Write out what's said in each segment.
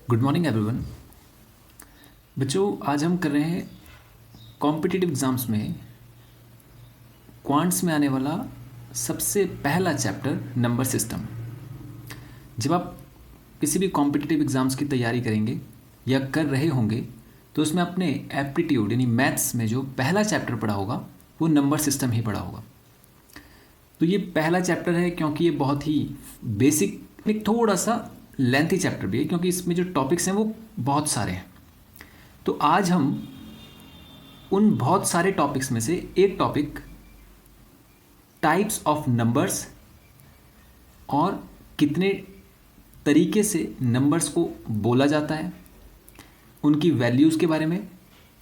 Good morning everyone. बच्चों, आज हम कर रहे हैं कॉम्पिटिटिव एग्ज़ाम्स में क्वांट्स में आने वाला सबसे पहला चैप्टर नंबर सिस्टम। जब आप किसी भी कॉम्पिटिटिव एग्ज़ाम्स की तैयारी करेंगे या कर रहे होंगे तो उसमें अपने एप्टीट्यूड यानी मैथ्स में जो पहला चैप्टर पढ़ा होगा वो नंबर सिस्टम ही पढ़ा होगा। तो ये पहला चैप्टर है क्योंकि ये बहुत ही बेसिक, एक थोड़ा सा लेंथी चैप्टर भी है क्योंकि इसमें जो टॉपिक्स हैं वो बहुत सारे हैं। तो आज हम उन बहुत सारे टॉपिक्स में से एक टॉपिक टाइप्स ऑफ नंबर्स और कितने तरीके से नंबर्स को बोला जाता है, उनकी वैल्यूज़ के बारे में,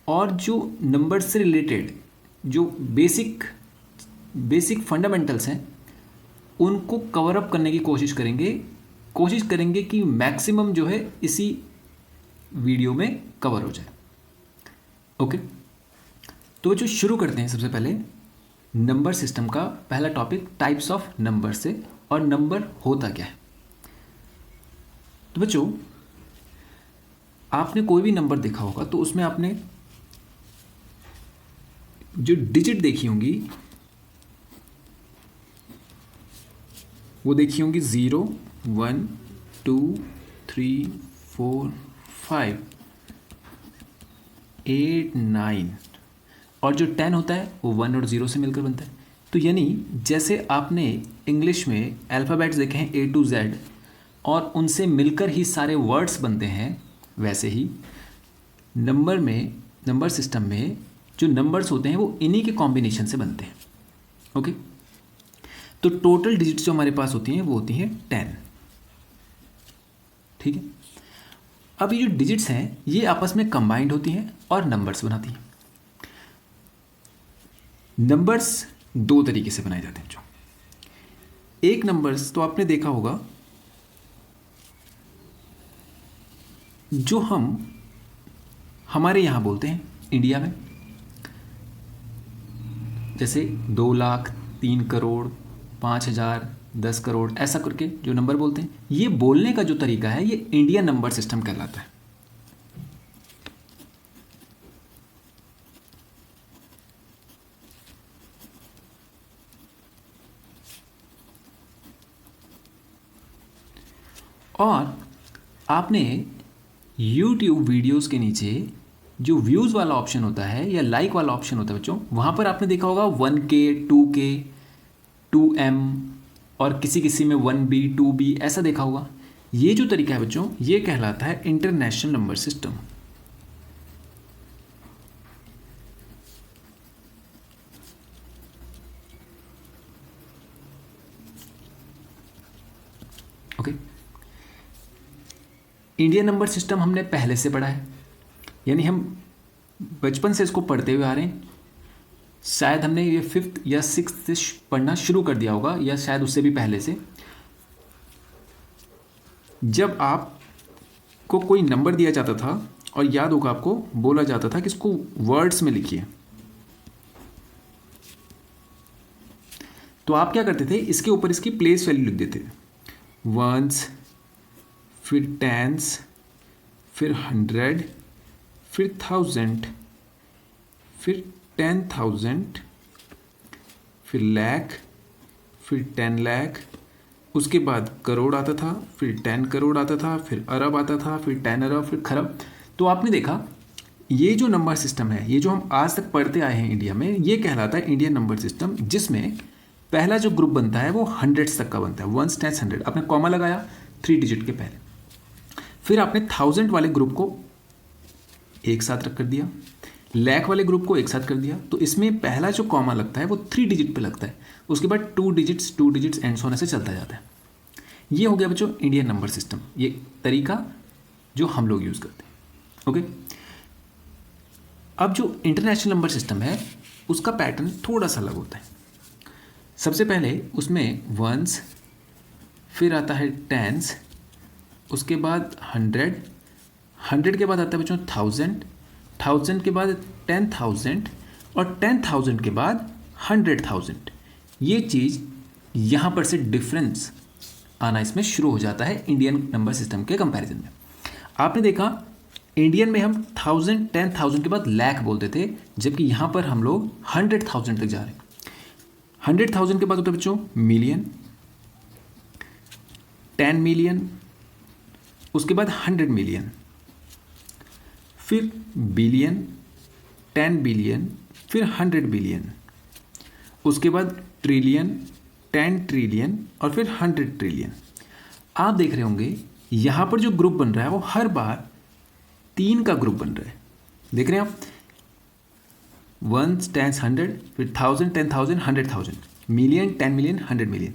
और जो नंबर्स से रिलेटेड जो बेसिक फंडामेंटल्स हैं उनको कवर अप करने की कोशिश करेंगे कि मैक्सिमम जो है इसी वीडियो में कवर हो जाए। ओके, तो जो शुरू करते हैं सबसे पहले नंबर सिस्टम का पहला टॉपिक टाइप्स ऑफ नंबर से, और नंबर होता क्या है। तो बच्चों, आपने कोई भी नंबर देखा होगा तो उसमें आपने जो डिजिट देखी होंगी वो देखी होंगी 0, 1, 2, 3, 4, 5, 8, 9, और जो 10 होता है वो 1 और 0 से मिलकर बनता है। तो यानी जैसे आपने इंग्लिश में अल्फ़ाबेट्स देखे हैं A to Z और उनसे मिलकर ही सारे वर्ड्स बनते हैं, वैसे ही नंबर सिस्टम में जो नंबर्स होते हैं वो इन्हीं के कॉम्बिनेशन से बनते हैं। ओके, तो टोटल डिजिट्स जो हमारे पास होती हैं वो होती हैं 10। ठीक है, अब ये जो डिजिट्स हैं ये आपस में कंबाइंड होती हैं और नंबर्स बनाती हैं। नंबर्स दो तरीके से बनाए जाते हैं। जो एक नंबर्स तो आपने देखा होगा जो हमारे यहाँ बोलते हैं इंडिया में, जैसे 2 लाख, 3 करोड़, 5,000, 10 करोड़, ऐसा करके जो नंबर बोलते हैं, ये बोलने का जो तरीका है ये इंडियन नंबर सिस्टम कहलाता है। और आपने YouTube वीडियोस के नीचे जो व्यूज़ वाला ऑप्शन होता है या लाइक वाला ऑप्शन होता है बच्चों, वहाँ पर आपने देखा होगा 1K, 2K, 2M और किसी में 1B, 2B ऐसा देखा होगा। ये जो तरीका है बच्चों ये कहलाता है international number system. Okay, Indian number system हमने पहले से पढ़ा है, यानी हम बचपन से इसको पढ़ते हुए आ रहे हैं। शायद हमने ये 5th या 6th से पढ़ना शुरू कर दिया होगा, या शायद उससे भी पहले से। जब आपको कोई नंबर दिया जाता था और याद होगा आपको बोला जाता था कि इसको वर्ड्स में लिखिए, तो आप क्या करते थे, इसके ऊपर इसकी प्लेस वैल्यू लिख देते थे। 1s, फिर 10s, फिर 100, फिर 1000, फिर 10,000, फिर लाख, फिर 10 लाख, उसके बाद करोड़ आता था, फिर 10 करोड़ आता था, फिर अरब आता था, फिर 10 अरब, फिर खरब। तो आपने देखा ये जो नंबर सिस्टम है, ये जो हम आज तक पढ़ते आए हैं इंडिया में, ये कहलाता है इंडियन नंबर सिस्टम, जिसमें पहला जो ग्रुप बनता है वो 100 तक का बनता है। 1s, 10s, 100, आपने कॉमा लगाया 3 डिजिट के पहले, फिर आपने 1000 वाले ग्रुप को एक साथ रख कर दिया, लाख वाले ग्रुप को एक साथ कर दिया। तो इसमें पहला जो कॉमा लगता है वो 3 डिजिट पे लगता है, उसके बाद 2 डिजिट्स एंड सो ऑन से चलता जाता है। ये हो गया बच्चों इंडियन नंबर सिस्टम, ये तरीका जो हम लोग यूज़ करते हैं। ओके, अब जो इंटरनेशनल नंबर सिस्टम है उसका पैटर्न थोड़ा सा अलग होता है। सबसे पहले उसमें 1s, फिर आता है 10s, उसके बाद 100 के बाद आता है बच्चों 1000 के बाद 10,000 और 10,000 के बाद 100,000। ये चीज़ यहाँ पर से डिफरेंस आना इसमें शुरू हो जाता है इंडियन नंबर सिस्टम के कंपैरिजन में। आपने देखा इंडियन में हम 1000 10,000 के बाद लाख बोलते थे, जबकि यहाँ पर हम लोग 100,000 तक जा रहे हैं। 100,000 के बाद होता है बच्चों मिलियन, 10 मिलियन, उसके बाद 100 मिलियन, फिर बिलियन, 10 बिलियन, फिर 100 बिलियन, उसके बाद ट्रिलियन, 10 ट्रिलियन और फिर 100 ट्रिलियन। आप देख रहे होंगे यहाँ पर जो ग्रुप बन रहा है वो हर बार 3 का ग्रुप बन रहा है। देख रहे हैं आप, 1 10 100, फिर 1000 10,000 100,000, मिलियन 10 मिलियन 100 मिलियन।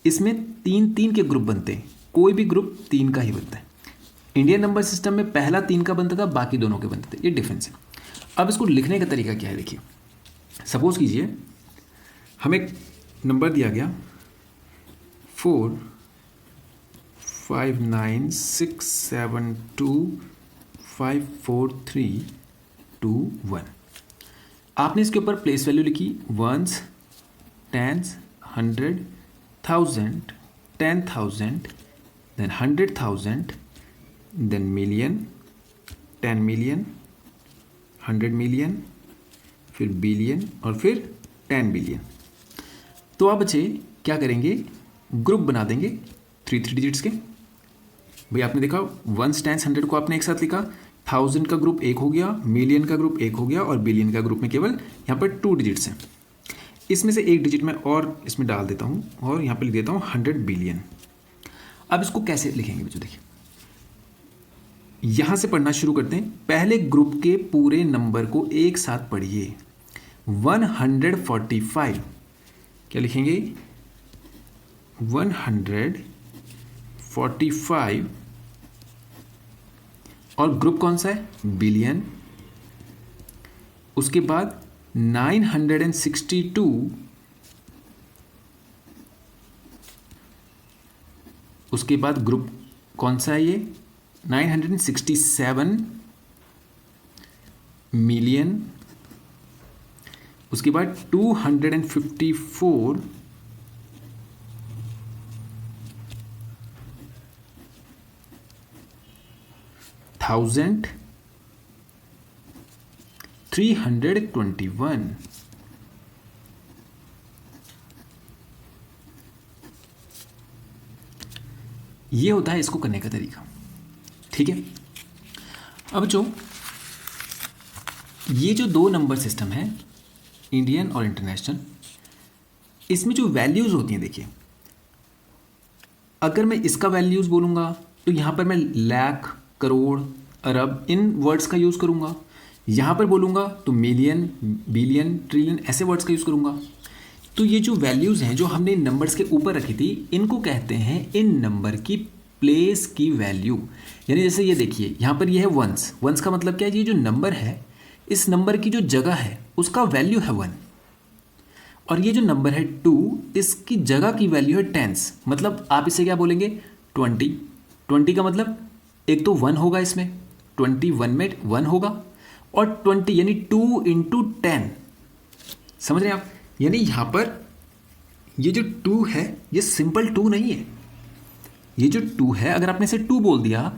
इसमें 3 के ग्रुप बनते हैं, कोई भी ग्रुप 3 का ही बनता है। इंडियन नंबर सिस्टम में पहला 3 का बनता था, बाकी दोनों के बनते थे, ये डिफरेंस है। अब इसको लिखने का तरीका क्या है देखिए। सपोज कीजिए हमें एक नंबर दिया गया 4 5 9 6 7 2 5 4 3 2 1। आपने इसके ऊपर प्लेस वैल्यू लिखी, ones, tens, 100, 1000, 10,000, then 100,000, then million, 10 million, 100 million, फिर बिलियन और फिर 10 बिलियन। तो आप बच्चे क्या करेंगे, ग्रुप बना देंगे 3 डिजिट्स के। भाई आपने देखा 1 टेंस 100 को आपने एक साथ लिखा, 1000 का ग्रुप एक हो गया, मिलियन का ग्रुप एक हो गया और बिलियन का ग्रुप में केवल यहाँ पर 2 डिजिट्स हैं। इसमें से एक डिजिट मैं और इसमें डाल देता हूँ और यहाँ पर लिख देता हूँ 100 बिलियन। अब इसको कैसे लिखेंगे बच्चों, देखिए यहाँ से पढ़ना शुरू करते हैं। पहले ग्रुप के पूरे नंबर को एक साथ पढ़िए। 145 क्या लिखेंगे, 145 और ग्रुप कौन सा है, बिलियन। उसके बाद 962, उसके बाद ग्रुप कौन सा है ये, 967 मिलियन। उसके बाद 254 1000 321। ये होता है इसको करने का तरीका, ठीक है। अब जो ये जो 2 नंबर सिस्टम है, इंडियन और इंटरनेशनल, इसमें जो वैल्यूज होती हैं देखिए, अगर मैं इसका वैल्यूज बोलूँगा तो यहाँ पर मैं लाख, करोड़, अरब इन वर्ड्स का यूज़ करूँगा। यहाँ पर बोलूँगा तो मिलियन, बिलियन, ट्रिलियन ऐसे वर्ड्स का यूज़ करूँगा। तो ये जो वैल्यूज़ हैं जो हमने नंबर्स के ऊपर रखी थी, इनको कहते हैं इन नंबर की प्लेस की वैल्यू। यानी जैसे ये देखिए यहाँ पर ये है वंस, वंस का मतलब क्या है, ये जो नंबर है इस नंबर की जो जगह है उसका वैल्यू है 1। और ये जो नंबर है 2, इसकी जगह की वैल्यू है टेंस। मतलब आप इसे क्या बोलेंगे, 20। 20 का मतलब एक तो 1 होगा इसमें, 21 में 1 होगा, और 20 यानी 2 × 10। समझ रहे हैं आप, यानी यहाँ पर ये जो 2 है ये सिंपल 2 नहीं है। ये जो 2 है अगर आपने इसे 2 बोल दिया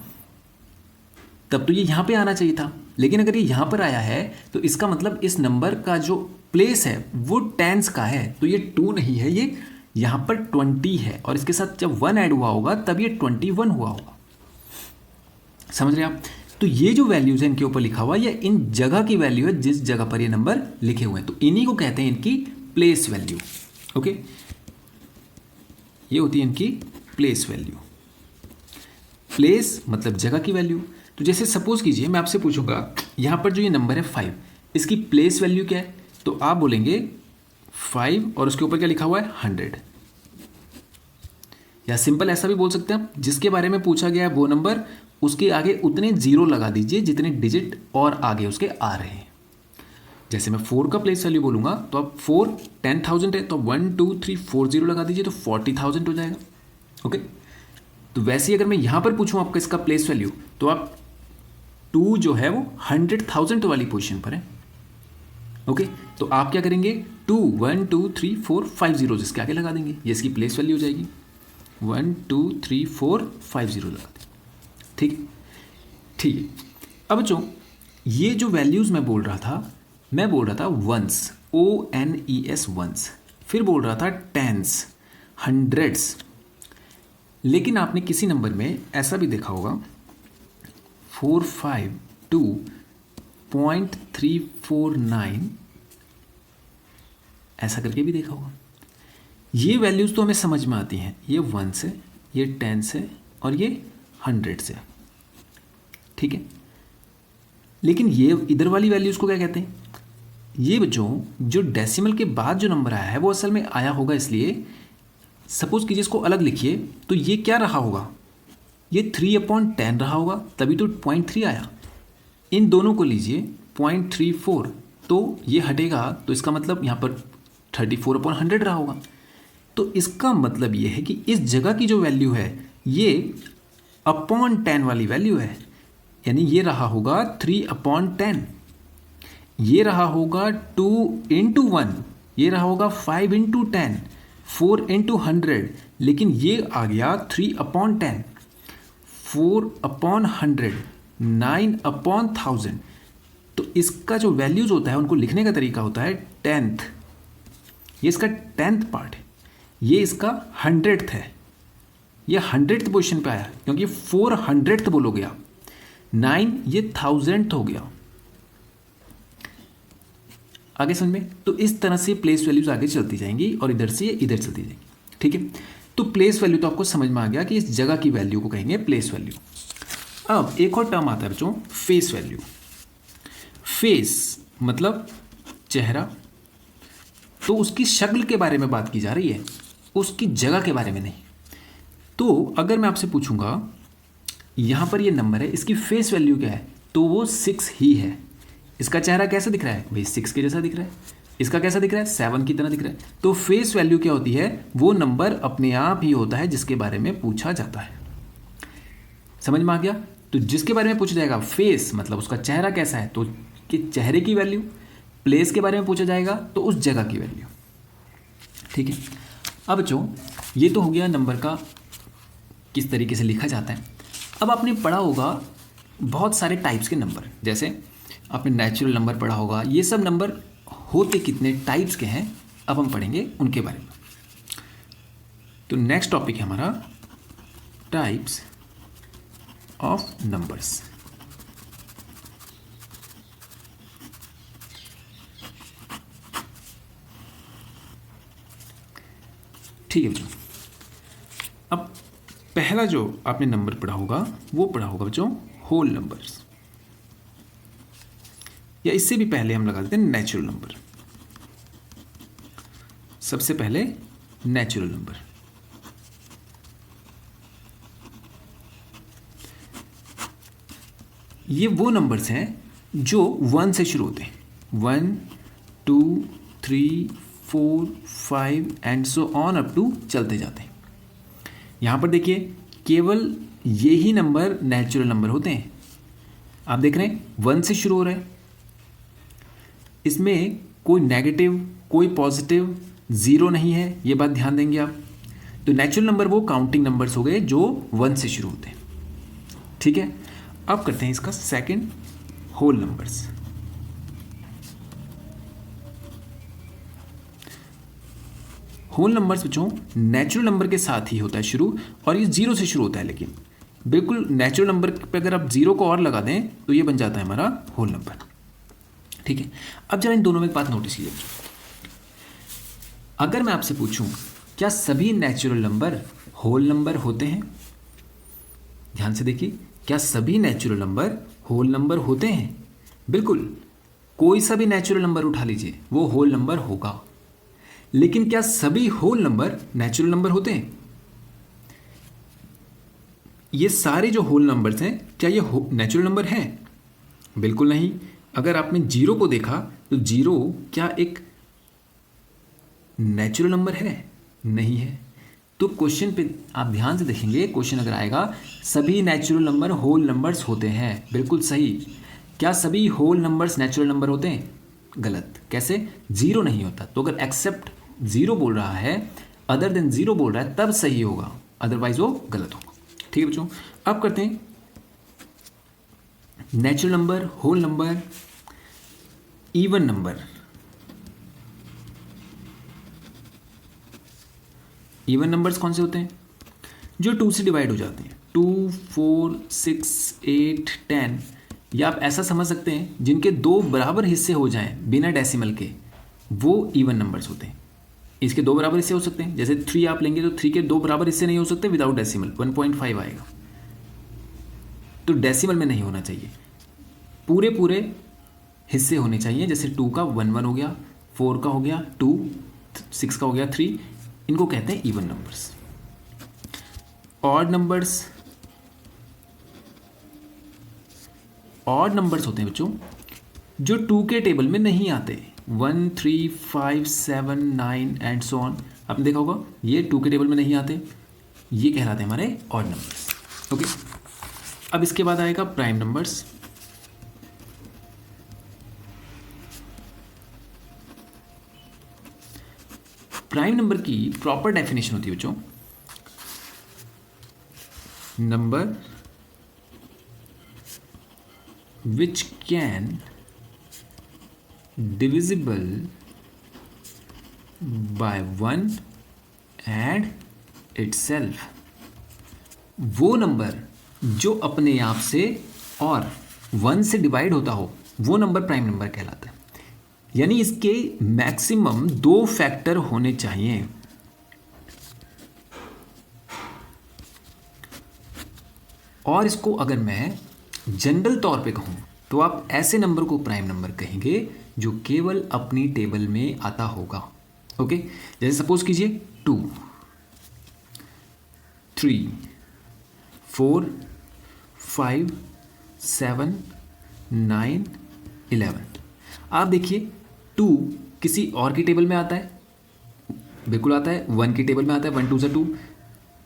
तब तो ये यहाँ पे आना चाहिए था, लेकिन अगर ये यहाँ पर आया है तो इसका मतलब इस नंबर का जो प्लेस है वो टेंस का है, तो ये 2 नहीं है, ये यहाँ पर 20 है। और इसके साथ जब 1 ऐड हुआ होगा तब ये 21 हुआ होगा। समझ रहे आप, तो ये जो वैल्यूज है इनके ऊपर लिखा हुआ, ये इन जगह की वैल्यू है जिस जगह पर ये नंबर लिखे हुए हैं, तो इन्हीं को कहते हैं इनकी प्लेस वैल्यू। ओके, ये होती है इनकी प्लेस वैल्यू। प्लेस मतलब जगह की वैल्यू। तो जैसे सपोज कीजिए मैं आपसे पूछूंगा यहाँ पर जो ये नंबर है 5, इसकी प्लेस वैल्यू क्या है, तो आप बोलेंगे 5 और उसके ऊपर क्या लिखा हुआ है 100। या सिंपल ऐसा भी बोल सकते हैं आप, जिसके बारे में पूछा गया है वो नंबर, उसके आगे उतने 0 लगा दीजिए जितने डिजिट और आगे उसके आ रहे हैं। जैसे मैं 4 का प्लेस वैल्यू बोलूँगा तो आप 4 10,000 है तो 1 2 3 4 0 लगा दीजिए तो 40,000 हो जाएगा। ओके, तो वैसे ही अगर मैं यहाँ पर पूछूँ आपका इसका प्लेस वैल्यू, तो आप 2 जो है वो 100,000 वाली पोजीशन पर है। ओके, तो आप क्या करेंगे, 2 1 2 3 4 5 0 इसके आगे लगा देंगे, ये इसकी प्लेस वैल्यू हो जाएगी। 1 2 3 4 5 0 लगा देंगे। ठीक, ठीक है। अब बच्चों ये जो वैल्यूज़ मैं बोल रहा था वंस, ONES वंस, फिर बोल रहा था टेंस, हंड्रेड्स। लेकिन आपने किसी नंबर में ऐसा भी देखा होगा 452.349 ऐसा करके भी देखा होगा। ये वैल्यूज़ तो हमें समझ में आती हैं, ये वंस है, ये टेंस है और ये हंड्रेड्स है, ठीक है। लेकिन ये इधर वाली वैल्यूज़ को क्या कहते हैं? ये बच्चों जो डेसिमल के बाद जो नंबर आया है वो असल में आया होगा, इसलिए सपोज कीजिए इसको अलग लिखिए तो ये क्या रहा होगा, ये 3/10 रहा होगा, तभी तो 0.3 आया। इन दोनों को लीजिए 0.34, तो ये हटेगा तो इसका मतलब यहाँ पर 34/100 रहा होगा। तो इसका मतलब ये है कि इस जगह की जो वैल्यू है ये अपॉन 10 वाली वैल्यू है, यानी ये रहा होगा 3/10, ये रहा होगा 2 × 1, ये रहा होगा 5 × 10, 4 × 100, लेकिन ये आ गया 3/10, 4/100, 9/1000। तो इसका जो वैल्यूज होता है उनको लिखने का तरीका होता है 10th, ये इसका 10th पार्ट है, ये इसका 100th है, ये 100th पोजीशन पे आया क्योंकि 400th बोलोगे आप, 9 ये 1000th हो गया। आगे समझ में? तो इस तरह से प्लेस वैल्यूज आगे चलती जाएंगी और इधर से ये इधर चलती जाएंगी, ठीक है। तो प्लेस वैल्यू तो आपको समझ में आ गया कि इस जगह की वैल्यू को कहेंगे प्लेस वैल्यू। अब एक और टर्म आता है बच्चों, फेस वैल्यू। फेस मतलब चेहरा, तो उसकी शक्ल के बारे में बात की जा रही है, उसकी जगह के बारे में नहीं। तो अगर मैं आपसे पूछूंगा यहाँ पर ये नंबर है, इसकी फेस वैल्यू क्या है, तो वो 6 ही है। इसका चेहरा कैसा दिख रहा है भाई, 6 के जैसा दिख रहा है। इसका कैसा दिख रहा है, 7 की तरह दिख रहा है। तो फेस वैल्यू क्या होती है, वो नंबर अपने आप ही होता है जिसके बारे में पूछा जाता है। समझ में आ गया? तो जिसके बारे में पूछा जाएगा फेस मतलब उसका चेहरा कैसा है, तो कि चेहरे की वैल्यू। प्लेस के बारे में पूछा जाएगा तो उस जगह की वैल्यू, ठीक है। अब बच्चों ये तो हो गया नंबर का किस तरीके से लिखा जाता है। अब आपने पढ़ा होगा बहुत सारे टाइप्स के नंबर, जैसे आपने नेचुरल नंबर पढ़ा होगा। ये सब नंबर होते कितने टाइप्स के हैं अब हम पढ़ेंगे उनके बारे में। तो नेक्स्ट टॉपिक है हमारा टाइप्स ऑफ नंबर्स। ठीक है बच्चों, अब पहला जो आपने नंबर पढ़ा होगा वो पढ़ा होगा बच्चों होल नंबर्स, या इससे भी पहले हम लगा देते हैं नेचुरल नंबर। सबसे पहले नेचुरल नंबर। ये वो नंबर्स हैं जो 1 से शुरू होते हैं, 1 2 3 4 5 and so on up to चलते जाते हैं। यहां पर देखिए केवल ये ही नंबर नेचुरल नंबर होते हैं। आप देख रहे हैं 1 से शुरू हो रहा है, इसमें कोई नेगेटिव कोई पॉजिटिव ज़ीरो नहीं है, ये बात ध्यान देंगे आप। तो नेचुरल नंबर वो काउंटिंग नंबर्स हो गए जो 1 से शुरू होते हैं, ठीक है। अब करते हैं इसका second, whole numbers. Whole numbers बच्चों नेचुरल नंबर के साथ ही होता है शुरू, और ये 0 से शुरू होता है, लेकिन बिल्कुल नेचुरल नंबर पे अगर आप 0 को और लगा दें तो ये बन जाता है हमारा होल नंबर, ठीक है। अब जरा इन दोनों में एक बात नोटिस कीजिए, अगर मैं आपसे पूछूं क्या सभी नेचुरल नंबर होल नंबर होते हैं, ध्यान से देखिए, क्या सभी नेचुरल नंबर होल नंबर होते हैं? बिल्कुल, कोई सा भी नेचुरल नंबर उठा लीजिए वो होल नंबर होगा। लेकिन क्या सभी होल नंबर नेचुरल नंबर होते हैं? ये सारे जो होल नंबर्स हैं क्या ये नेचुरल नंबर हैं? बिल्कुल नहीं। अगर आपने 0 को देखा तो 0 क्या एक नेचुरल नंबर है? नहीं है। तो क्वेश्चन पे आप ध्यान से देखेंगे, क्वेश्चन अगर आएगा सभी नेचुरल नंबर होल नंबर्स होते हैं, बिल्कुल सही। क्या सभी होल नंबर्स नेचुरल नंबर होते हैं? गलत। कैसे? 0 नहीं होता। तो अगर एक्सेप्ट 0 बोल रहा है, अदर देन 0 बोल रहा है, तब सही होगा, अदरवाइज वो गलत होगा, ठीक है बच्चों। अब करते हैं natural number, whole number, even number. Even numbers कौन से होते हैं? जो 2 से डिवाइड हो जाते हैं, 2, 4, 6, 8, 10, या आप ऐसा समझ सकते हैं जिनके 2 बराबर हिस्से हो जाएं बिना डेसिमल के, वो इवन नंबर्स होते हैं। इसके 2 बराबर हिस्से हो सकते हैं, जैसे 3 आप लेंगे तो 3 के 2 बराबर हिस्से नहीं हो सकते विदाउट डेसिमल, 1.5 आएगा, तो डेसिमल में नहीं होना चाहिए, पूरे पूरे हिस्से होने चाहिए। जैसे 2 का 1 1 हो गया, 4 का हो गया 2, 6 का हो गया 3, इनको कहते हैं even numbers. Odd numbers, odd numbers होते हैं बच्चों जो 2 के टेबल में नहीं आते, 1, 3, 5, 7, 9 एंड सो ऑन। आपने देखा होगा ये 2 के टेबल में नहीं आते, ये कहलाते हैं हमारे ऑड नंबर्स। ओके, अब इसके बाद आएगा प्राइम नंबर्स। प्राइम नंबर की प्रॉपर डेफिनेशन होती है बच्चों, number which can divisible by 1 and itself। वो नंबर जो अपने आप से और 1 से डिवाइड होता हो, वो नंबर प्राइम नंबर कहलाता है। यानी इसके मैक्सिमम 2 फैक्टर होने चाहिए। और इसको अगर मैं जनरल तौर पे कहूँ तो आप ऐसे नंबर को प्राइम नंबर कहेंगे जो केवल अपनी टेबल में आता होगा। ओके, जैसे सपोज कीजिए 2, 3, 4, 5, 7, 9, 11। आप देखिए 2 किसी और की टेबल में आता है, बिल्कुल आता है, 1 की टेबल में आता है, 1 2 से 2।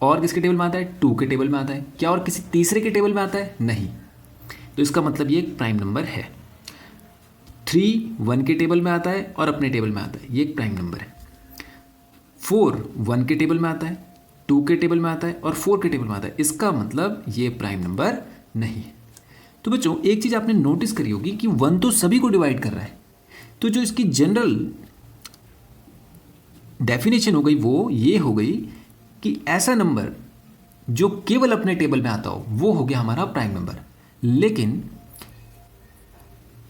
और किसके टेबल में आता है? 2 के टेबल में आता है। क्या और किसी तीसरे के टेबल में आता है? नहीं। तो इसका मतलब ये एक प्राइम नंबर है। 3 1 के टेबल में आता है और अपने टेबल में आता है, ये एक प्राइम नंबर है। 4 1 के टेबल में आता है, 2 के टेबल में आता है और 4 के टेबल में आता है, इसका मतलब ये प्राइम नंबर नहीं है। तो बच्चों एक चीज़ आपने नोटिस करी होगी कि 1 तो सभी को डिवाइड कर रहा है, तो जो इसकी जनरल डेफिनेशन हो गई वो ये हो गई कि ऐसा नंबर जो केवल अपने टेबल में आता हो वो हो गया हमारा प्राइम नंबर। लेकिन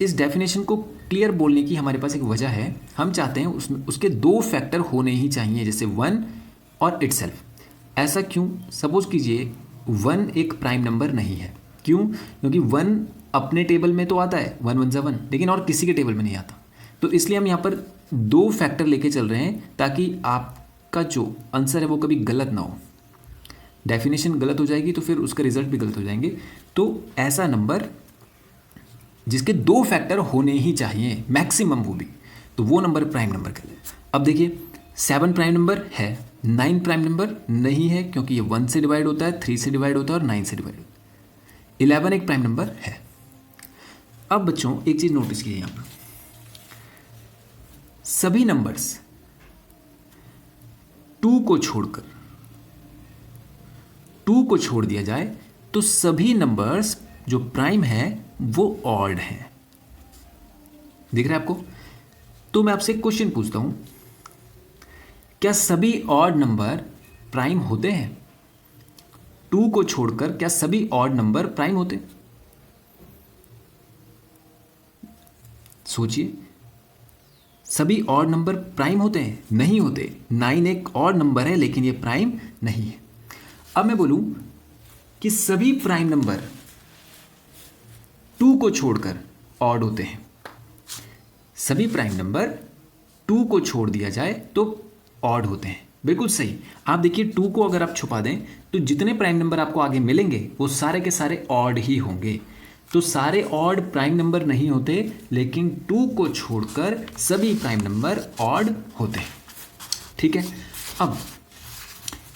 इस डेफिनेशन को क्लियर बोलने की हमारे पास एक वजह है, हम चाहते हैं उसमें उसके 2 फैक्टर होने ही चाहिए, जैसे 1 और इटसेल्फ। ऐसा क्यों? सपोज कीजिए 1 एक प्राइम नंबर नहीं है। क्यों? क्योंकि 1 अपने टेबल में तो आता है, 1 1 1, लेकिन और किसी के टेबल में नहीं आता। तो इसलिए हम यहाँ पर 2 फैक्टर लेके चल रहे हैं ताकि आपका जो आंसर है वो कभी गलत ना हो। डेफिनेशन गलत हो जाएगी तो फिर उसका रिजल्ट भी गलत हो जाएंगे। तो ऐसा नंबर जिसके 2 फैक्टर होने ही चाहिए मैक्सिमम, वो भी, तो वो नंबर प्राइम नंबर कहते हैं। अब देखिए 7 प्राइम नंबर है, 9 प्राइम नंबर नहीं है क्योंकि ये 1 से डिवाइड होता है, 3 से डिवाइड होता है और 9 से डिवाइड होता है। 11 एक प्राइम नंबर है। अब बच्चों एक चीज़ नोटिस कीजिए, यहाँ पर सभी नंबर्स 2 को छोड़ दिया जाए तो सभी नंबर्स जो प्राइम है वो ऑड है। दिख रहा है आपको? तो मैं आपसे एक क्वेश्चन पूछता हूं, क्या सभी ऑड नंबर प्राइम होते हैं? 2 को छोड़कर क्या सभी ऑड नंबर प्राइम होते? सोचिए, सभी ऑड नंबर प्राइम होते हैं? नहीं होते। 9 एक ऑड नंबर है लेकिन ये प्राइम नहीं है। अब मैं बोलूं कि सभी प्राइम नंबर 2 को छोड़कर ऑड होते हैं। सभी प्राइम नंबर 2 को छोड़ दिया जाए तो ऑड होते हैं। बिल्कुल सही। आप देखिए 2 को अगर आप छुपा दें तो जितने प्राइम नंबर आपको आगे मिलेंगे वो सारे के सारे ऑड ही होंगे। तो सारे ऑड प्राइम नंबर नहीं होते, लेकिन 2 को छोड़कर सभी प्राइम नंबर ऑड होते हैं। ठीक है। अब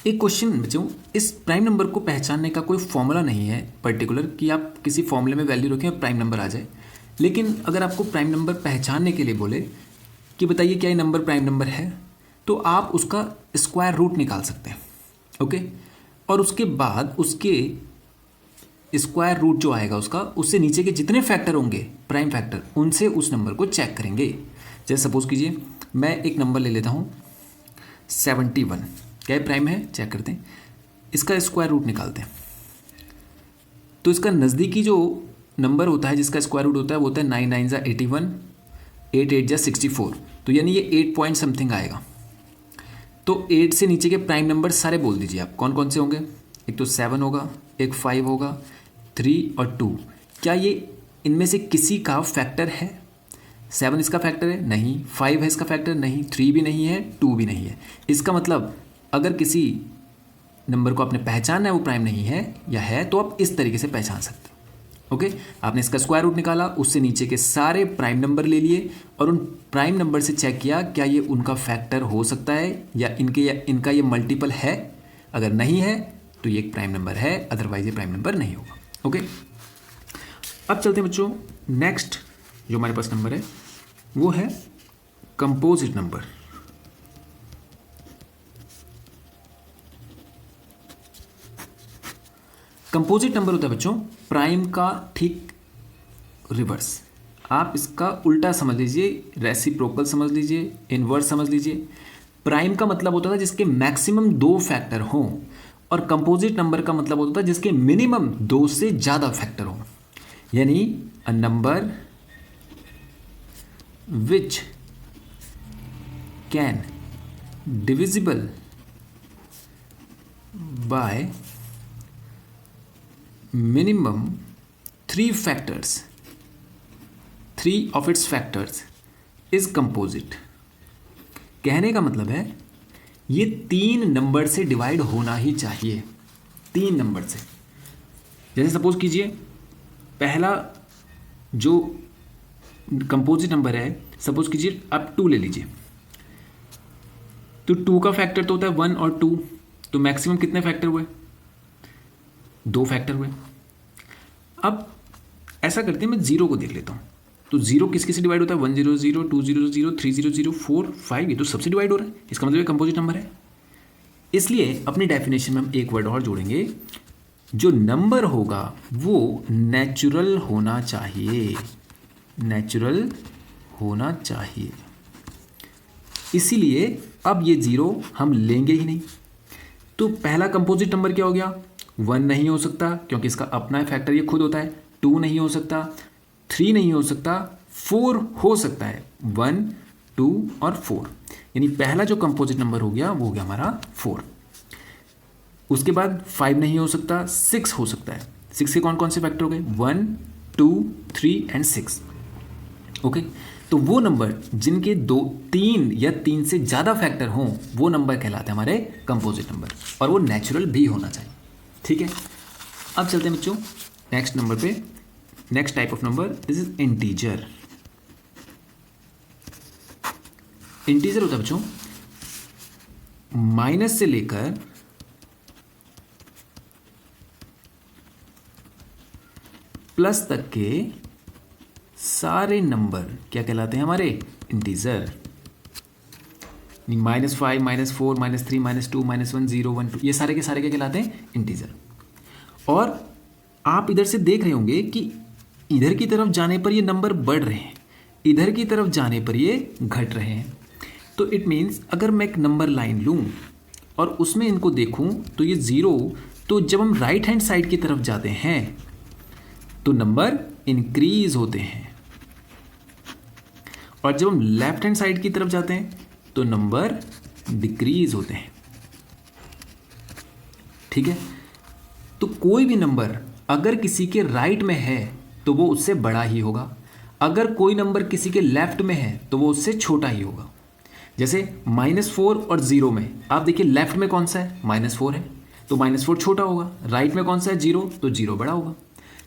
एक क्वेश्चन बच्चों, इस प्राइम नंबर को पहचानने का कोई फॉर्मूला नहीं है पर्टिकुलर कि आप किसी फॉर्मूले में वैल्यू रखें और प्राइम नंबर आ जाए। लेकिन अगर आपको प्राइम नंबर पहचानने के लिए बोले कि बताइए क्या ये नंबर प्राइम नंबर है, तो आप उसका स्क्वायर रूट निकाल सकते हैं। ओके, और उसके बाद उसके स्क्वायर रूट जो आएगा उसका, उससे नीचे के जितने फैक्टर होंगे प्राइम फैक्टर, उनसे उस नंबर को चेक करेंगे। जैसे सपोज कीजिए मैं एक नंबर ले लेता हूँ 71, क्या प्राइम है चेक करते हैं, इसका स्क्वायर रूट निकालते हैं। तो इसका नज़दीकी जो नंबर होता है जिसका स्क्वायर रूट होता है वो होता है 9 9 जा 81, 8 8 जा 64, तो यानी ये 8 पॉइंट समथिंग आएगा। तो 8 से नीचे के प्राइम नंबर सारे बोल दीजिए आप, कौन कौन से होंगे। एक तो 7 होगा, एक 5 होगा, 3 और 2। क्या ये इनमें से किसी का फैक्टर है? 7 इसका फैक्टर है? नहीं। 5 है इसका फैक्टर? नहीं। 3 भी नहीं है, 2 भी नहीं है। इसका मतलब अगर किसी नंबर को आपने पहचानना है वो प्राइम नहीं है या है, तो आप इस तरीके से पहचान सकते हो। ओके, आपने इसका स्क्वायर रूट निकाला, उससे नीचे के सारे प्राइम नंबर ले लिए और उन प्राइम नंबर से चेक किया क्या ये उनका फैक्टर हो सकता है या इनका ये मल्टीपल है। अगर नहीं है तो ये एक प्राइम नंबर है, अदरवाइज ये प्राइम नंबर नहीं होगा। ओके, अब चलते हैं बच्चों, नेक्स्ट जो हमारे पास नंबर है वो है कंपोजिट नंबर। कंपोजिट नंबर होता है बच्चों प्राइम का ठीक रिवर्स। आप इसका उल्टा समझ लीजिए, रेसिप्रोकल समझ लीजिए, इनवर्स समझ लीजिए। प्राइम का मतलब होता था जिसके मैक्सिमम 2 फैक्टर हों, और कंपोजिट नंबर का मतलब होता था जिसके मिनिमम 2 से ज़्यादा फैक्टर हों। यानी a number which can divisible by minimum 3 factors, 3 of its factors is composite। कहने का मतलब है ये 3 नंबर से डिवाइड होना ही चाहिए, 3 नंबर से। जैसे सपोज कीजिए पहला जो कंपोजिट नंबर है, सपोज कीजिए आप 2 ले लीजिए, तो 2 का फैक्टर तो होता है 1 और 2, तो मैक्सिमम कितने फैक्टर हुए? 2 फैक्टर हुए। अब ऐसा करते हैं, मैं 0 को देख लेता हूँ। तो 0 किस किस से डिवाइड होता है? 1 0 0, 2 0 0, 3 0 0, 4 5, ये तो सबसे डिवाइड हो रहा है। इसका मतलब ये कंपोजिट नंबर है। इसलिए अपनी डेफिनेशन में हम एक वर्ड और जोड़ेंगे, जो नंबर होगा वो नेचुरल होना चाहिए, नेचुरल होना चाहिए। इसीलिए अब ये 0 हम लेंगे ही नहीं। तो पहला कंपोजिट नंबर क्या हो गया? 1 नहीं हो सकता क्योंकि इसका अपना फैक्टर ये खुद होता है। 2 नहीं हो सकता, 3 नहीं हो सकता, 4 हो सकता है। 1 2 और 4, यानी पहला जो कंपोजिट नंबर हो गया वो हो गया हमारा 4। उसके बाद 5 नहीं हो सकता, 6 हो सकता है। 6 के कौन कौन से फैक्टर हो गए? 1 2 3 एंड 6। ओके, तो वो नंबर जिनके 2 3 या 3 से ज़्यादा फैक्टर हों वो नंबर कहलाते हैं हमारे कंपोजिट नंबर, और वो नेचुरल भी होना चाहिए। ठीक है, अब चलते हैं बच्चों नेक्स्ट नंबर पे। Next type of number, this is integer. Integer होता है बच्चों माइनस से लेकर प्लस तक के सारे नंबर क्या कहलाते हैं हमारे? इंटीजर। -5 -4 -3 -2 -1 0 1 2, ये सारे के सारे क्या कहलाते हैं? इंटीजर। और आप इधर से देख रहे होंगे कि इधर की तरफ जाने पर ये नंबर बढ़ रहे हैं, इधर की तरफ जाने पर ये घट रहे हैं। तो इट मीन्स अगर मैं एक नंबर लाइन लूँ और उसमें इनको देखूँ तो ये 0, तो जब हम राइट हैंड साइड की तरफ जाते हैं तो नंबर इंक्रीज होते हैं, और जब हम लेफ्ट हैंड साइड की तरफ जाते हैं तो नंबर डिक्रीज होते हैं। ठीक है, तो कोई भी नंबर अगर किसी के राइट में है तो वो उससे बड़ा ही होगा, अगर कोई नंबर किसी के लेफ्ट में है तो वो उससे छोटा ही होगा। जैसे -4 और 0 में आप देखिए लेफ्ट में कौन सा है? -4 है, तो -4 छोटा होगा। राइट में कौन सा है? 0, तो 0 बड़ा होगा।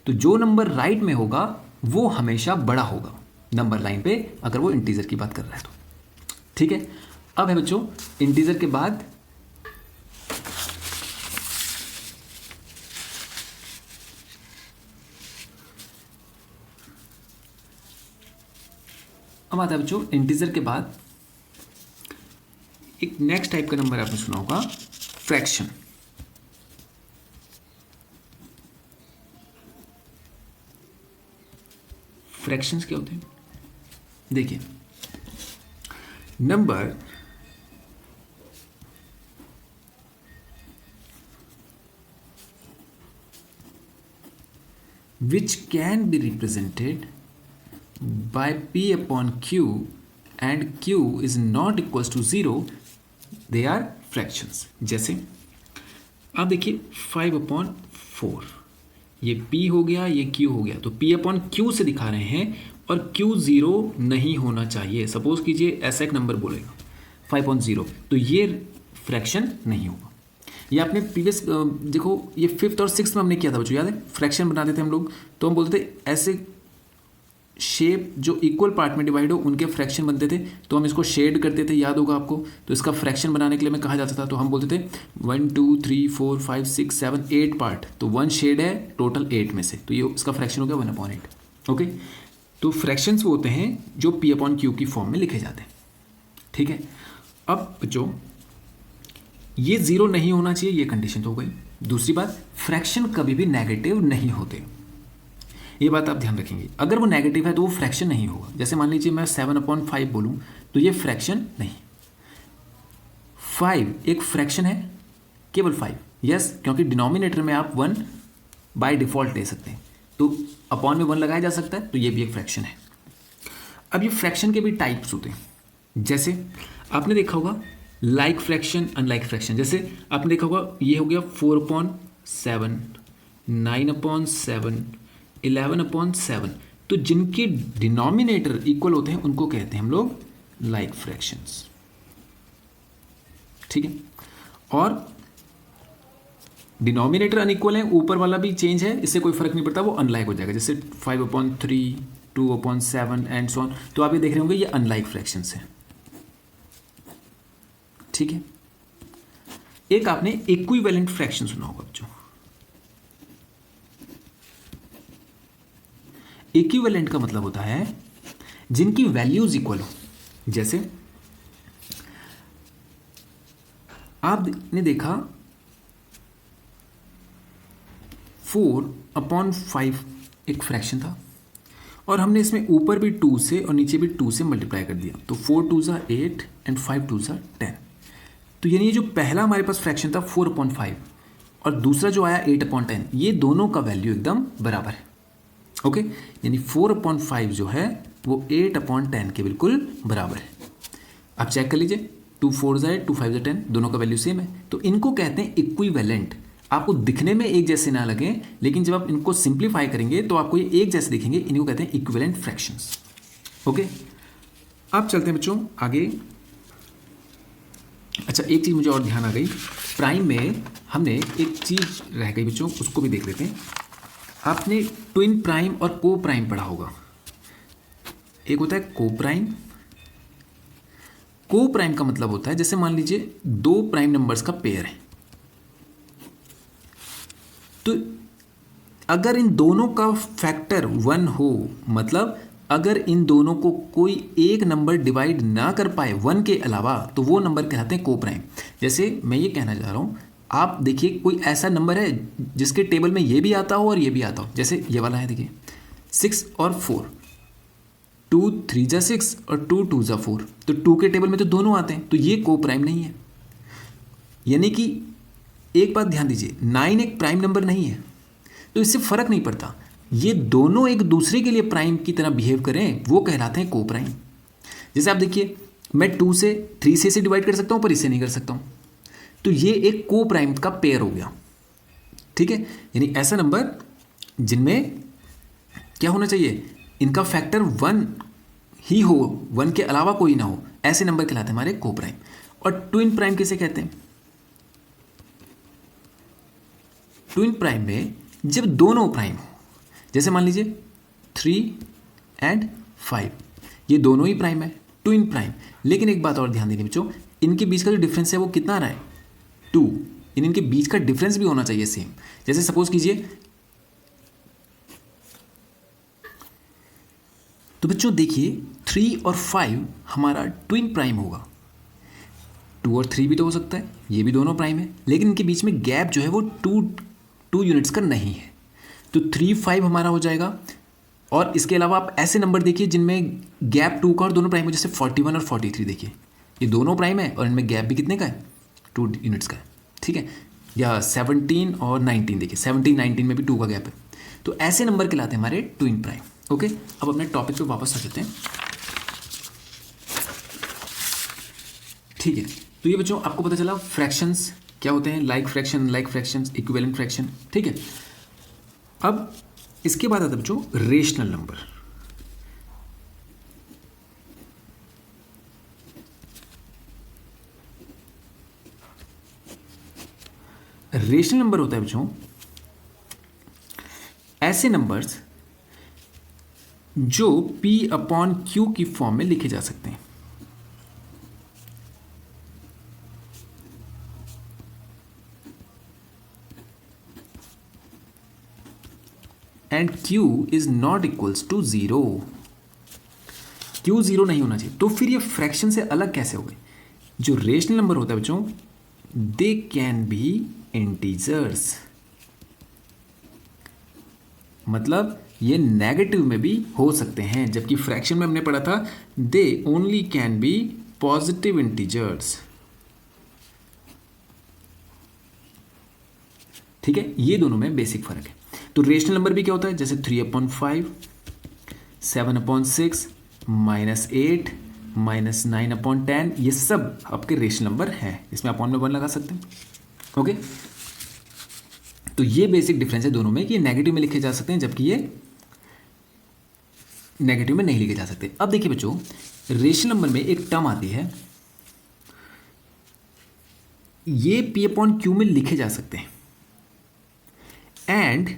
तो जो नंबर राइट में होगा वो हमेशा बड़ा होगा नंबर लाइन पे, अगर वो इंटीजर की बात कर रहा है तो। ठीक है, अब है बच्चों इंटीजर के बाद अब आता है बच्चों इंटीजर के बाद एक नेक्स्ट टाइप का नंबर आपने सुना होगा, फ्रैक्शन। फ्रैक्शंस क्या होते हैं? देखिए, number which can be represented by p upon q and q is not equals to 0, they are fractions. जैसे आप देखिए 5/4, ये p हो गया, ये q हो गया, तो p अपॉन q से दिखा रहे हैं और q 0 नहीं होना चाहिए. सपोज कीजिए ऐसा एक नंबर बोलेगा 5/0, तो ये फ्रैक्शन नहीं होगा. ये आपने प्रीवियस देखो, ये 5th और 6th में हमने किया था बच्चों, याद है? फ्रैक्शन बनाते थे हम लोग, तो हम बोलते थे ऐसे शेप जो इक्वल पार्ट में डिवाइड हो उनके फ्रैक्शन बनते थे, तो हम इसको शेड करते थे, याद होगा आपको. तो इसका फ्रैक्शन बनाने के लिए मैं कहा जाता था, तो हम बोलते थे 1 2 3 4 5 6 7 8 पार्ट, तो 1 शेड है टोटल 8 में से, तो ये इसका फ्रैक्शन हो गया 1/8. ओके, तो फ्रैक्शंस वो होते हैं जो p अपॉन क्यू की फॉर्म में लिखे जाते हैं. ठीक है, अब बच्चों ये 0 नहीं होना चाहिए, ये कंडीशन तो हो गई. दूसरी बात, फ्रैक्शन कभी भी नेगेटिव नहीं होते, ये बात आप ध्यान रखेंगे. अगर वो नेगेटिव है तो वो फ्रैक्शन नहीं होगा. जैसे मान लीजिए मैं 7/5 बोलूँ, तो ये फ्रैक्शन नहीं. 5 एक फ्रैक्शन है, केवल 5. यस, क्योंकि डिनोमिनेटर में आप 1 बाय डिफॉल्ट ले सकते हैं, तो अपॉन में 1 लगाया जा सकता है, तो ये भी एक फ्रैक्शन है. अब ये फ्रैक्शन के भी टाइप्स होते हैं. जैसे आपने देखा होगा लाइक फ्रैक्शन, अनलाइक फ्रैक्शन. जैसे आपने देखा होगा ये हो गया 4/7, 9/7, 11/7. तो जिनके डिनोमिनेटर इक्वल होते हैं उनको कहते हैं हम लोग लाइक फ्रैक्शंस. ठीक है, और डिनोमिनेटर अनइक्वल है, ऊपर वाला भी चेंज है, इससे कोई फर्क नहीं पड़ता, वो अनलाइक हो जाएगा. जैसे 5/3, 2/7 एंड सो ऑन. तो आप ये देख रहे होंगे ये अनलाइक फ्रैक्शंस हैं. ठीक है, एक आपने इक्विवेलेंट फ्रैक्शन सुना होगा बच्चों. इक्विवेलेंट का मतलब होता है जिनकी वैल्यूज इक्वल हो. जैसे आपने देखा 4/5 एक फ्रैक्शन था, और हमने इसमें ऊपर भी 2 से और नीचे भी 2 से मल्टीप्लाई कर दिया, तो 4 2 8 एंड 5 2 10. तो यानी ये जो पहला हमारे पास फ्रैक्शन था 4/5 और दूसरा जो आया 8/10, ये दोनों का वैल्यू एकदम बराबर है. ओके, यानी 4/5 जो है वो 8/10 के बिल्कुल बराबर है. आप चेक कर लीजिए, 2 4 8, 2 5 10, दोनों का वैल्यू सेम है. तो इनको कहते हैं इक्विवेलेंट. आपको दिखने में एक जैसे ना लगे, लेकिन जब आप इनको सिंप्लीफाई करेंगे तो आपको ये एक जैसे दिखेंगे. इनको कहते हैं इक्विवेलेंट फ्रैक्शंस. ओके, अब चलते हैं बच्चों आगे. अच्छा, एक चीज़ मुझे और ध्यान आ गई, प्राइम में हमने एक चीज़ रह गई बच्चों, उसको भी देख लेते हैं. आपने ट्विन प्राइम और को प्राइम पढ़ा होगा. एक होता है को प्राइम. को प्राइम का मतलब होता है जैसे मान लीजिए 2 प्राइम नंबर्स का पेयर है, तो अगर इन दोनों का फैक्टर 1 हो, मतलब अगर इन दोनों को कोई एक नंबर डिवाइड ना कर पाए 1 के अलावा, तो वो नंबर कहलाते हैं को प्राइम. जैसे मैं ये कहना चाह रहा हूँ, आप देखिए कोई ऐसा नंबर है जिसके टेबल में ये भी आता हो और ये भी आता हो. जैसे ये वाला है, देखिए 6 और 4, 2 3 जा 6 और 2 2 जा 4, तो 2 के टेबल में तो दोनों आते हैं, तो ये को प्राइम नहीं है. यानी कि एक बात ध्यान दीजिए, 9 एक प्राइम नंबर नहीं है, तो इससे फर्क नहीं पड़ता. ये दोनों एक दूसरे के लिए प्राइम की तरह बिहेव करें, वो कहलाते हैं को प्राइम. जैसे आप देखिए, मैं 2 से 3 से इसे डिवाइड कर सकता हूँ पर इसे नहीं कर सकता हूँ, तो ये एक को प्राइम का पेयर हो गया. ठीक है, यानी ऐसा नंबर जिनमें क्या होना चाहिए, इनका फैक्टर 1 ही हो, 1 के अलावा कोई ना हो, ऐसे नंबर कहलाते हैं हमारे को प्राइम. और ट्विन प्राइम किसे कहते हैं? ट्विन प्राइम में जब दोनों प्राइम हो, जैसे मान लीजिए 3 एंड 5, ये दोनों ही प्राइम है, ट्विन प्राइम. लेकिन एक बात और ध्यान देनी बच्चों, इनके बीच का जो डिफरेंस है वो कितना आ रहा है, 2. इनके बीच का डिफरेंस भी होना चाहिए सेम. जैसे सपोज कीजिए, तो बच्चों देखिए 3 और 5 हमारा ट्विन प्राइम होगा. 2 और 3 भी तो हो सकता है, ये भी दोनों प्राइम है, लेकिन इनके बीच में गैप जो है वो 2 यूनिट्स का नहीं है. तो 3 5 हमारा हो जाएगा और इसके अलावा आप ऐसे नंबर देखिए जिनमें गैप 2 का और दोनों प्राइम हो, जैसे 41 और 43 देखिए, ये दोनों प्राइम है और इनमें गैप भी कितने का है, 2 यूनिट्स का है, ठीक है। या 17 और 19 देखिए, 17 19 में भी 2 का गैप है। तो ऐसे नंबर कहलाते हैं हमारे ट्विन प्राइम। ओके, अब अपने टॉपिक पे वापस आ जाते हैं। ठीक है, तो ये बच्चों आपको पता चला फ्रैक्शंस क्या होते हैं, लाइक फ्रैक्शन, इक्विवेलेंट फ्रैक्शन, ठीक है। अब इसके बाद आता है बच्चों रेशनल नंबर। रेशनल नंबर होता है बच्चों ऐसे नंबर्स जो P/Q की फॉर्म में लिखे जा सकते हैं। And Q is not equals to 0। Q 0 नहीं होना चाहिए। तो फिर ये फ्रैक्शन से अलग कैसे हो गए? जो रेशनल नंबर होता है बच्चों, दे कैन बी इंटीजर्स, मतलब ये नेगेटिव में भी हो सकते हैं, जबकि फ्रैक्शन में हमने पढ़ा था they only can be positive integers. ठीक है, ये दोनों में बेसिक फर्क है। तो रेशनल नंबर भी क्या होता है, जैसे 3/5, 7/6, -8, -9/10, ये सब आपके रेशनल नंबर हैं। इसमें अपॉन में 1 लगा सकते हैं। ओके, तो ये बेसिक डिफरेंस है दोनों में कि ये नेगेटिव में लिखे जा सकते हैं जबकि ये नेगेटिव में नहीं लिखे जा सकते। अब देखिए बच्चों, रेशनल नंबर में एक टर्म आती है, ये P/Q में लिखे जा सकते हैं and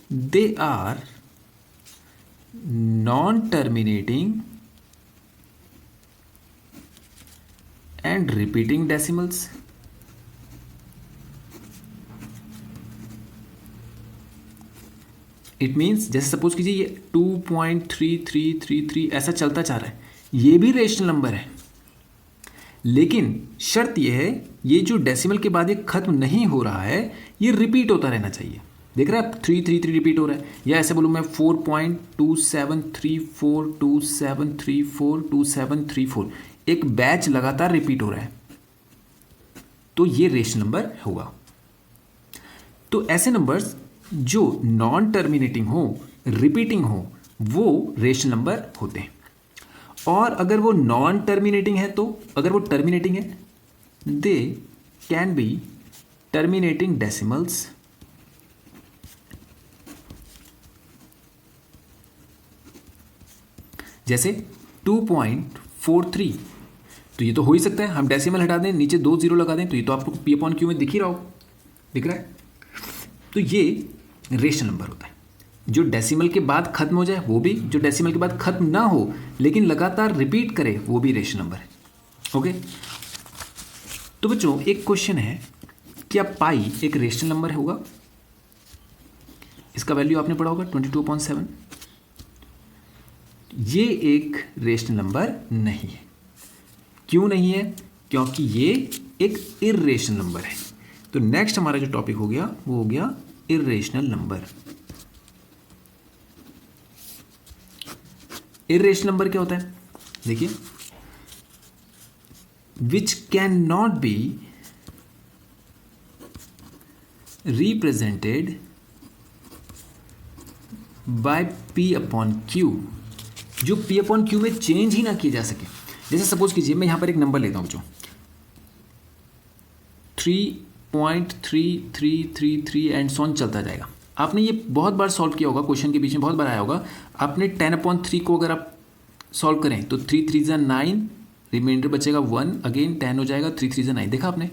they are non terminating and repeating decimals. It means जैसे सपोज कीजिए ये 2.3333 ऐसा चलता जा रहा है, ये भी रेशनल नंबर है, लेकिन शर्त ये है ये जो डेसिमल के बाद ये खत्म नहीं हो रहा है, ये रिपीट होता रहना चाहिए। देख रहे हैं आप, 333 रिपीट हो रहा है, या ऐसे बोलूँ मैं 4.273427342734 एक बैच लगातार रिपीट हो रहा है, तो ये रेशनल नंबर होगा। तो ऐसे नंबर्स जो नॉन टर्मिनेटिंग हो, रिपीटिंग हो, वो रेशनल नंबर होते हैं। और अगर वो नॉन टर्मिनेटिंग है, तो अगर वो टर्मिनेटिंग है, they can be terminating decimals, जैसे 2.43, तो ये तो हो ही सकता है, हम डेसिमल हटा दें, नीचे 2 0 लगा दें, तो ये तो आपको P/Q में दिख ही रहा हो, दिख रहा है। तो ये रेशनल नंबर होता है। जो डेसिमल के बाद खत्म हो जाए वो भी, जो डेसिमल के बाद खत्म ना हो लेकिन लगातार रिपीट करे वो भी रेशनल नंबर है। ओके, तो बच्चों एक क्वेश्चन है, क्या पाई एक रेशनल नंबर होगा? इसका वैल्यू आपने पढ़ा होगा 22/7। ये एक रेशनल नंबर नहीं है। क्यों नहीं है? क्योंकि ये एक इर्रेशनल नंबर है। तो नेक्स्ट हमारा जो टॉपिक हो गया वो हो गया इर्रेशनल नंबर। इर्रेशनल नंबर क्या होता है? देखिए, which can not be represented by P/Q, जो P/Q में चेंज ही ना किए जा सके। जैसे सपोज कीजिए मैं यहां पर एक नंबर लेता हूं बच्चों, 3.3333 एंड सॉन चलता जाएगा। आपने ये बहुत बार सॉल्व किया होगा, क्वेश्चन के बीच में बहुत बार आया होगा। आपने 10/3 को अगर आप सॉल्व करें तो 3 3 ज़ा 9, रिमाइंडर बचेगा 1, अगेन 10 हो जाएगा, 3 3 ज़ा 9। देखा आपने?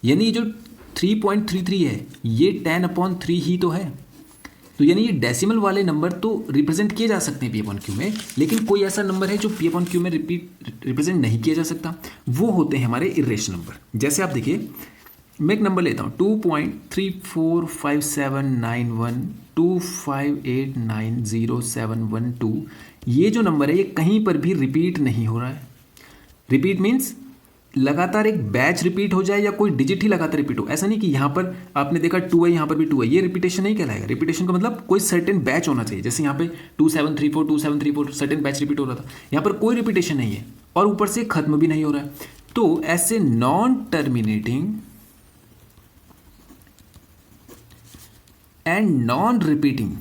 यानी ये जो 3.33 है ये 10/3 ही तो है। तो यानी ये डेसिमल वाले नंबर तो रिप्रेजेंट किए जा सकते हैं P/Q में, लेकिन कोई ऐसा नंबर है जो P/Q में रिप्रेजेंट नहीं किया जा सकता, वो होते हैं हमारे इर्रेशनल नंबर। जैसे आप देखिए, मैं एक नंबर लेता हूँ 2.34579125890712। ये जो नंबर है ये कहीं पर भी रिपीट नहीं हो रहा है। रिपीट मीन्स लगातार एक बैच रिपीट हो जाए या कोई डिजिट ही लगातार रिपीट हो। ऐसा नहीं कि यहाँ पर आपने देखा 2 है, यहाँ पर भी 2 है, ये रिपीटेशन नहीं कहलाएगा। रिपीटेशन का मतलब कोई सर्टेन बैच होना चाहिए। जैसे यहाँ पे 2734 2734 सर्टेन बैच रिपीट हो रहा था, यहाँ पर कोई रिपीटेशन नहीं है और ऊपर से खत्म भी नहीं हो रहा है। तो ऐसे non terminating and non repeating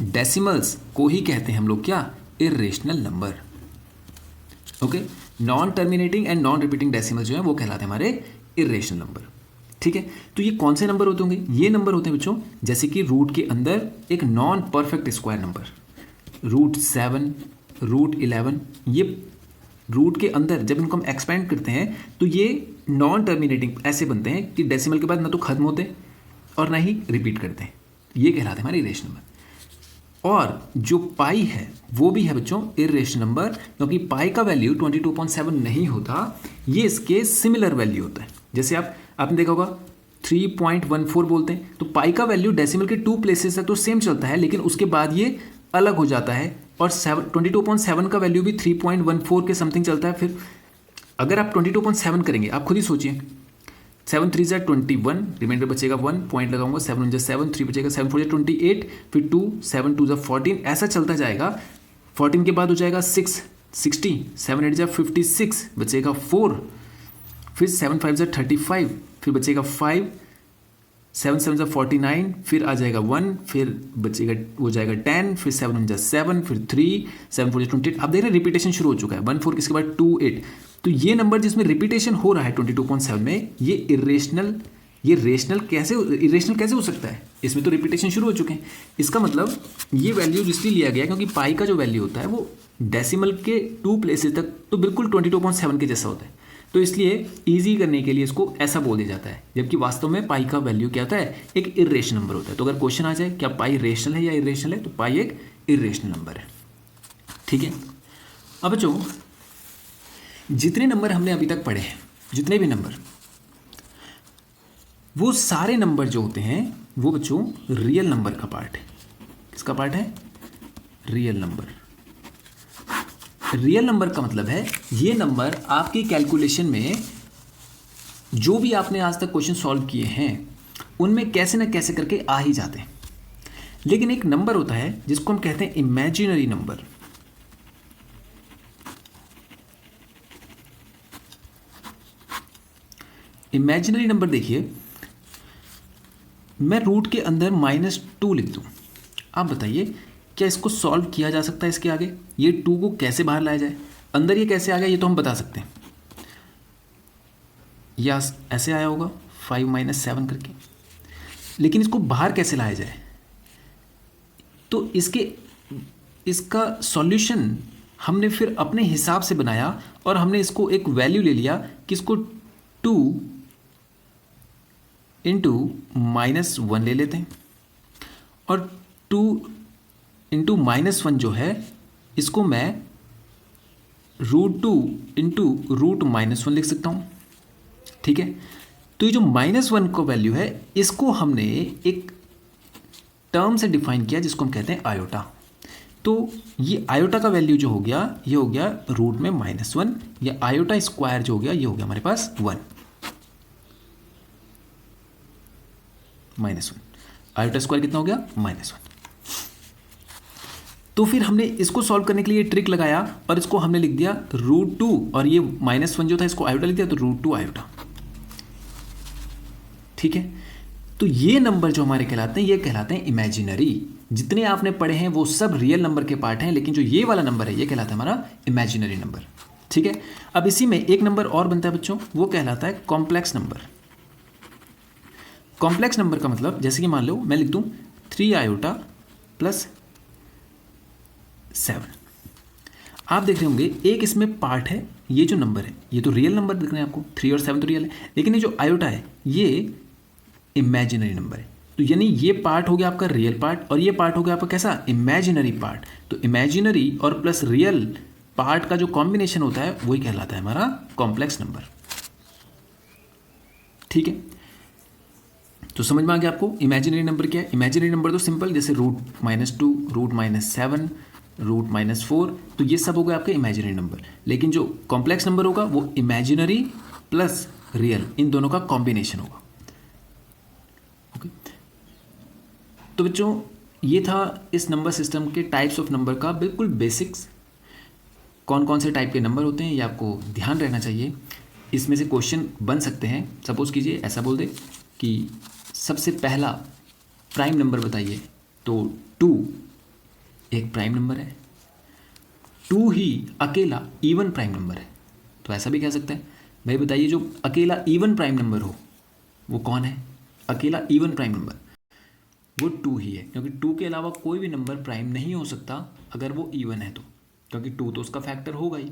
decimals को ही कहते हैं हम लोग क्या, irrational number. Okay, non terminating and non repeating decimal जो है वो कहलाते हैं हमारे इर्रेशनल नंबर। ठीक है, तो ये कौन से नंबर होते होंगे? ये नंबर होते हैं बच्चों जैसे कि रूट के अंदर एक नॉन परफेक्ट स्क्वायर नंबर, √7, √11, ये रूट के अंदर जब इनको हम एक्सपेंड करते हैं तो ये नॉन टर्मिनेटिंग ऐसे बनते हैं कि डेसिमल के बाद ना तो खत्म होते और ना ही रिपीट करते हैं। ये कहलाते हैं हमारे इर्रेशनल नंबर। और जो पाई है वो भी है बच्चों इर्रेशनल नंबर, क्योंकि पाई का वैल्यू 22.7 नहीं होता, ये इसके सिमिलर वैल्यू होता है। जैसे आपने देखा होगा 3.14 बोलते हैं, तो पाई का वैल्यू डेसिमल के 2 प्लेसेस तक तो सेम चलता है, लेकिन उसके बाद ये अलग हो जाता है। और 22.7 का वैल्यू भी 3.14 के समथिंग चलता है। फिर अगर आप 22.7 करेंगे, आप खुद ही सोचिए, 7 3 ज़ा 21, रिमाइंडर बचेगा 1, पॉइंट लगाऊंगा, 7 1 ज़ा 7, 3 बचेगा, 7 4 ज़ा 28, फिर 2 7 2 ज़ा 14, ऐसा चलता जाएगा। 14 के बाद हो जाएगा 6 60, 7 8 ज़ा 56, बचेगा 4, फिर 7 5 ज़ा 35, फिर बचेगा 5, 7 7 ज़ा 49, फिर आ जाएगा 1, फिर बचेगा हो जाएगा 10, फिर 7 1 ज़ा 7, फिर 3, 7 4 ज़ा 28। आप देख रहे हैं रिपीटेशन शुरू हो चुका है। 1 4 किसके बाद 2 8। तो ये नंबर जिसमें रिपीटेशन हो रहा है 22.7 में, ये इर्रेशनल, ये इर्रेशनल कैसे हो सकता है? इसमें तो रिपीटेशन शुरू हो चुके हैं। इसका मतलब ये वैल्यू इसलिए लिया गया क्योंकि पाई का जो वैल्यू होता है वो डेसिमल के 2 प्लेसेस तक तो बिल्कुल 22.7 के जैसा होता है। तो इसलिए ईजी करने के लिए इसको ऐसा बोल दिया जाता है, जबकि वास्तव में पाई का वैल्यू क्या होता है, एक इर्रेशनल नंबर होता है। तो अगर क्वेश्चन आ जाए क्या पाई रेशनल है या इर्रेशनल है, तो पाई एक इर्रेशनल नंबर है। ठीक है, अब बच्चों जितने नंबर हमने अभी तक पढ़े हैं, जितने भी नंबर, वो सारे नंबर जो होते हैं वो बच्चों रियल नंबर का पार्ट है। किसका पार्ट है? Real number. रियल नंबर का मतलब है ये नंबर आपकी कैलकुलेशन में जो भी आपने आज तक क्वेश्चन सॉल्व किए हैं उनमें कैसे ना कैसे करके आ ही जाते हैं। लेकिन एक नंबर होता है जिसको हम कहते हैं इमेजिनरी नंबर। इमेजिनरी नंबर देखिए, मैं रूट के अंदर -2 लिख दूं, आप बताइए क्या इसको सॉल्व किया जा सकता है? इसके आगे ये 2 को कैसे बाहर लाया जाए? अंदर ये कैसे आ गया ये तो हम बता सकते हैं, या ऐसे आया होगा 5 - 7 करके, लेकिन इसको बाहर कैसे लाया जाए? तो इसका सॉल्यूशन हमने फिर अपने हिसाब से बनाया और हमने इसको एक वैल्यू ले लिया कि इसको 2 × -1 ले लेते हैं, और 2 × -1 जो है इसको मैं √2 × √-1 लिख सकता हूँ। ठीक है, तो ये जो -1 का वैल्यू है इसको हमने एक टर्म से डिफाइन किया जिसको हम कहते हैं आयोटा। तो ये आयोटा का वैल्यू जो हो गया ये हो गया रूट में -1, या आयोटा स्क्वायर जो हो गया ये हो गया हमारे पास 1 -1। आयोटा स्क्वायर कितना हो गया? -1। तो फिर हमने इसको सॉल्व करने के लिए ट्रिक लगाया और इसको हमने लिख दिया √2, और ये -1 जो था इसको आयोटा लिख दिया तो √2 आयोटा। ठीक है, तो ये नंबर जो हमारे कहलाते हैं ये कहलाते हैं इमेजिनरी। जितने आपने पढ़े हैं वो सब रियल नंबर के पार्ट हैं, लेकिन जो ये वाला नंबर है ये कहलाता है हमारा इमेजिनरी नंबर। ठीक है, अब इसी में एक नंबर और बनता है बच्चों, वो कहलाता है कॉम्प्लेक्स नंबर। कॉम्प्लेक्स नंबर का मतलब जैसे कि मान लो मैं लिख दूं 3 आयोटा + 7। आप देख रहे होंगे एक इसमें पार्ट है, ये जो नंबर है ये तो रियल नंबर दिख रहे हैं आपको, 3 और 7 तो रियल है, लेकिन ये जो आयोटा है ये इमेजिनरी नंबर है। तो यानी ये पार्ट हो गया आपका रियल पार्ट और ये पार्ट हो गया आपका कैसा? Imaginary part. तो इमेजिनरी और प्लस रियल पार्ट का जो कॉम्बिनेशन होता है वही कहलाता है हमारा कॉम्प्लेक्स नंबर। ठीक है, तो समझ में आ गया आपको इमेजिनरी नंबर क्या है? इमेजिनरी नंबर तो सिंपल, जैसे √-2, √-7, √-4, तो ये सब हो गए आपके इमेजिनरी नंबर। लेकिन जो कॉम्प्लेक्स नंबर होगा वो इमेजिनरी प्लस रियल, इन दोनों का कॉम्बिनेशन होगा। ओके, तो बच्चों ये था इस नंबर सिस्टम के टाइप्स ऑफ नंबर का बिल्कुल बेसिक्स। कौन कौन से टाइप के नंबर होते हैं ये आपको ध्यान रहना चाहिए। इसमें से क्वेश्चन बन सकते हैं। सपोज कीजिए ऐसा बोल दे कि सबसे पहला प्राइम नंबर बताइए, तो 2 एक प्राइम नंबर है, 2 ही अकेला इवन प्राइम नंबर है। तो ऐसा भी कह सकते हैं, भाई बताइए जो अकेला इवन प्राइम नंबर हो वो कौन है। अकेला इवन प्राइम नंबर वो 2 ही है, क्योंकि 2 के अलावा कोई भी नंबर प्राइम नहीं हो सकता अगर वो इवन है तो, क्योंकि 2 तो उसका फैक्टर होगा ही।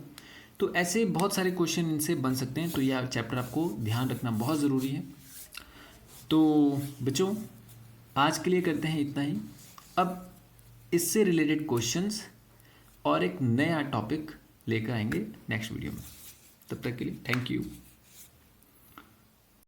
तो ऐसे बहुत सारे क्वेश्चन इनसे बन सकते हैं। तो यह चैप्टर आपको ध्यान रखना बहुत ज़रूरी है। तो बच्चों आज के लिए करते हैं इतना ही। अब इससे रिलेटेड क्वेश्चंस और एक नया टॉपिक लेकर आएंगे नेक्स्ट वीडियो में। तब तक के लिए थैंक यू।